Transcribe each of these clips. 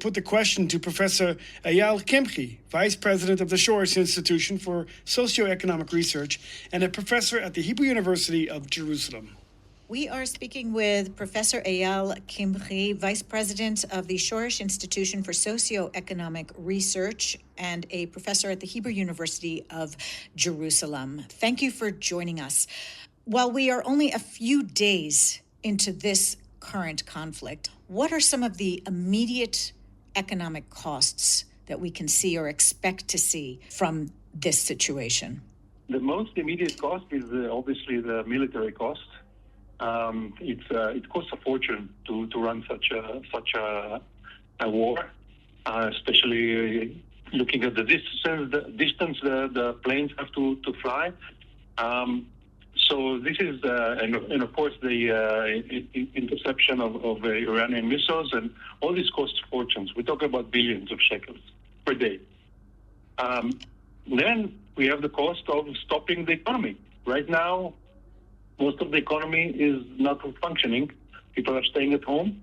put the question to Professor Ayal Kimhi, Vice President of the Shoresh Institution for Socioeconomic Research and a professor at the Hebrew University of Jerusalem. We are speaking with Professor Ayal Kimhi, Vice President of the Shoresh Institution for Socioeconomic Research and a professor at the Hebrew University of Jerusalem. Thank you for joining us. While we are only a few days into this current conflict, what are some of the immediate economic costs that we can see or expect to see from this situation? The most immediate cost is obviously the military cost. It costs a fortune to run such a war, especially looking at the distance the planes have to fly. So this is, and of course the interception of Iranian missiles, and all these cost fortunes. We talk about billions of shekels per day. Then we have the cost of stopping the economy. Right now, most of the economy is not functioning. People are staying at home.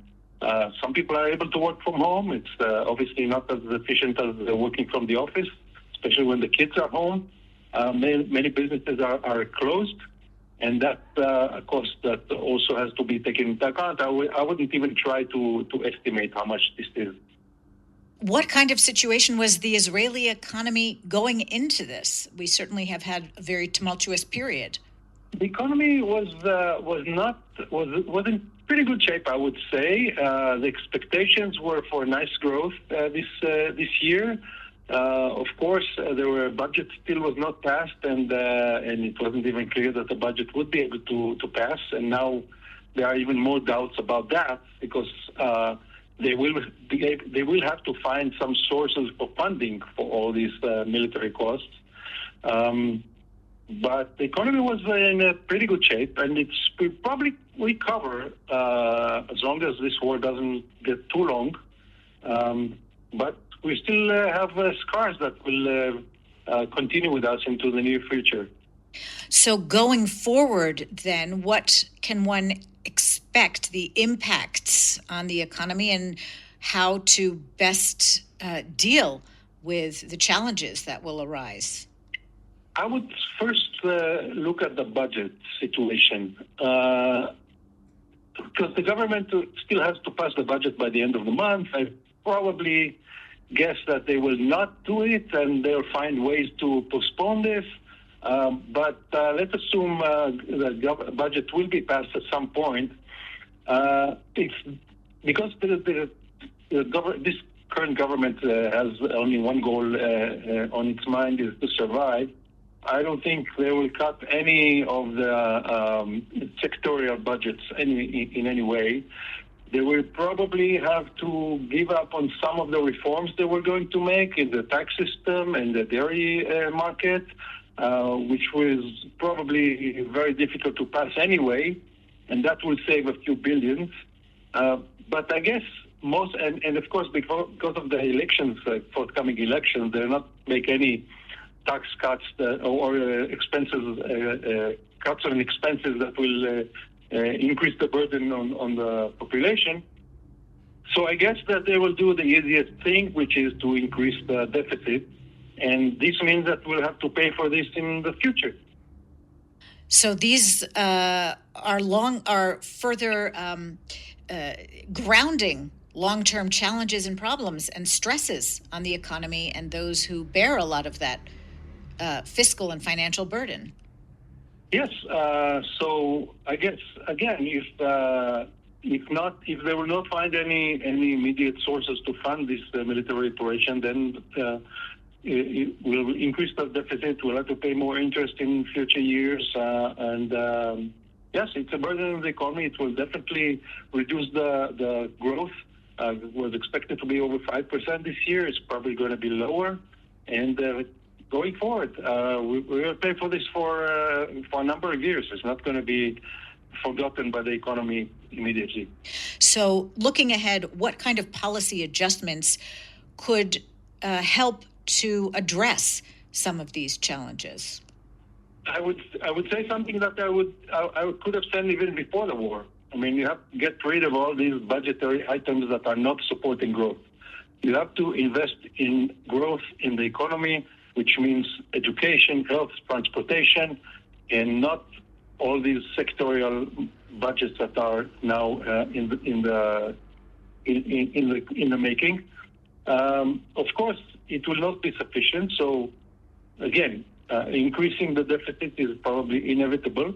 Some people are able to work from home. It's obviously not as efficient as working from the office, especially when the kids are home. Many businesses are closed, and that's a cost that also has to be taken into account. I wouldn't even try to estimate how much this is. What kind of situation was the Israeli economy going into this? We certainly have had a very tumultuous period. The economy was in pretty good shape, I would say. The expectations were for nice growth this year. Of course, the budget still was not passed, and it wasn't even clear that the budget would be able to pass. And now there are even more doubts about that because they will have to find some sources for funding for all these military costs. But the economy was in a pretty good shape, and it's probably recover as long as this war doesn't get too long. But we still have scars that will continue with us into the near future. So going forward, then, what can one expect the impacts on the economy and how to best deal with the challenges that will arise? I would first look at the budget situation because the government still has to pass the budget by the end of the month. I probably guess that they will not do it and they'll find ways to postpone this. But let's assume the budget will be passed at some point. It's because this current government has only one goal on its mind, is to survive. I don't think they will cut any of the sectorial budgets in any way. They will probably have to give up on some of the reforms they were going to make in the tax system and the dairy market, which was probably very difficult to pass anyway, and that will save a few billions. But I guess most, and of course because of the elections, forthcoming elections, they'll not make any tax cuts or expenses, cuts on expenses that will increase the burden on the population. So I guess that they will do the easiest thing, which is to increase the deficit. And this means that we'll have to pay for this in the future. So these are further grounding long-term challenges and problems and stresses on the economy and those who bear a lot of that fiscal and financial burden. Yes. So I guess again, if they will not find any immediate sources to fund this military operation, then it will increase the deficit. We'll have to pay more interest in future years, and yes, it's a burden on the economy. It will definitely reduce the growth. It was expected to be over 5% this year. It's probably going to be lower, and going forward, we will pay for this for a number of years. It's not going to be forgotten by the economy immediately. So looking ahead, what kind of policy adjustments could help to address some of these challenges? I would say something that I could have said even before the war. I mean, you have to get rid of all these budgetary items that are not supporting growth. You have to invest in growth in the economy, which means education, health, transportation, and not all these sectorial budgets that are now in the making. Of course, it will not be sufficient. So, again, increasing the deficit is probably inevitable.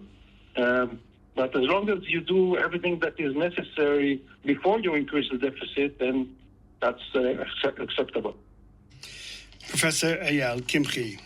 But as long as you do everything that is necessary before you increase the deficit, then that's acceptable. Professor Ayal Kimhi.